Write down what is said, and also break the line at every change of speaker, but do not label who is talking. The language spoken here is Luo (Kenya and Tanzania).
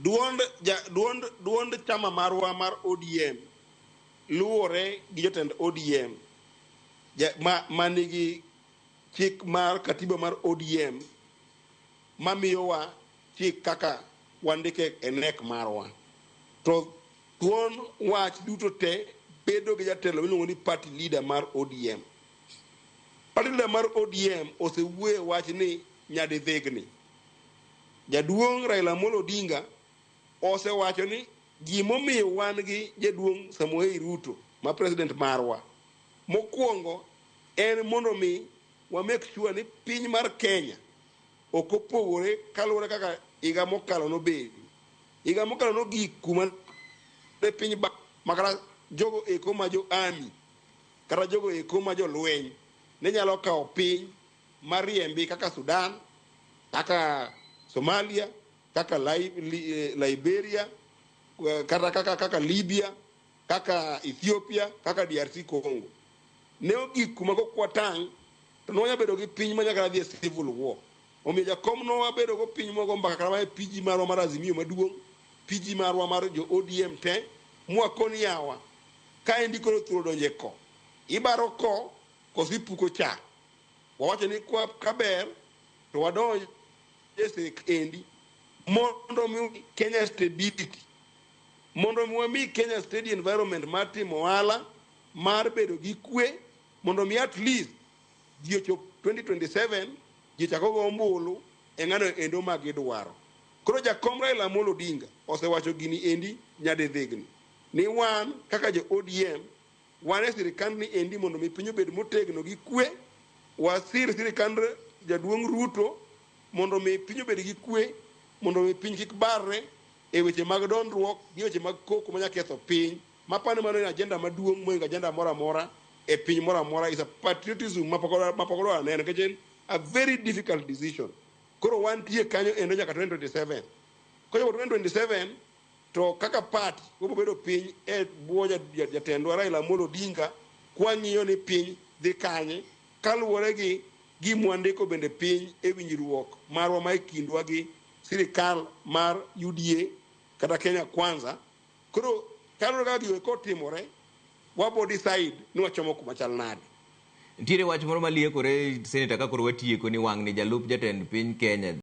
duond chama marwa mar ODM luwore gi jotend ODM manigi chik mar katiba mar ODM mamiyowa chik kaka wandike e nek marwa. To thuon wach duto te bedo gi jatelo miluongo ni party leader mar ODM. Party leader mar ODM osewuoye wach ni nyadidhigni. Jaduong' Raila Odinga osewacho ni gimomiyo wan gi jaduong' Samoei Ruto ma president marwa mokwongo en mondo mi wa make sure ni piny mar Kenya ok opogore kaluwore kaka higa mokalo nobedi. Higa mokalo nogik kuma ne piny makara jogo eko ma jo army kata jogo eko ma jo lweny ne nyalo kawo piny mariembi kaka Sudan, kaka Somalia, kaka Liberia, kaka Libya, kaka Ethiopia, kaka DRC Congo. Ne ogik kuma go kwatang to no bedo gi piny manyaka dhi civil war. Omiyo Jakom no wabedo go piny mogo mbaka kama PG marwa mar Azimio maduong', PG marwa mar jo ODM te mwakoni yawa ka endiko thuolo donje ko. Ibaro ko kosipuko cha. Wawacho ni kwa kaber to wadonje endi mondo mi Kenya stability, mondo mi Kenya steady environment mar timo ohala mar bedo gi kwe, mondo mi at least ji ochop 2027 ji chako go ombulu e ng'ano endo ma gidwaro. Koro Jakom Raila Odinga osewacho gini endi nyadidhigni ni wan kaka jo ODM wan e sirikand ni endi mondo mi piny obed motegno gi kwe, wasir sirikand jaduong' Ruto mondo mi piny obed gi kwe, mondo mi piny kik barre e weche mag dondruok gi weche mag koko manya ketho piny. Mapani mano en agenda maduong' moingo agenda mora mora e piny mora mora. Is a patriotism mapokolo aneno kechen a very difficult decision. Koro wan tie kanyo endo nyaka 2027. Koyo 2027 to kaka party wobo bedo piny e bwo jatendwa Raila Odinga kwa ng'iyo ni piny dhi kanye kaluwore gi gimwandiko bende piny e winjruok marwa ma kindwa gi sirikal mar UDA kata Kenya Kwanza. Koro kaluwore kaka gigo kotimore wabo decide ni wachomo kuma chal nade.
Ntiere wach moro maliekore seneta ka koro watieko ni wang' ni jalup jatend piny Kenya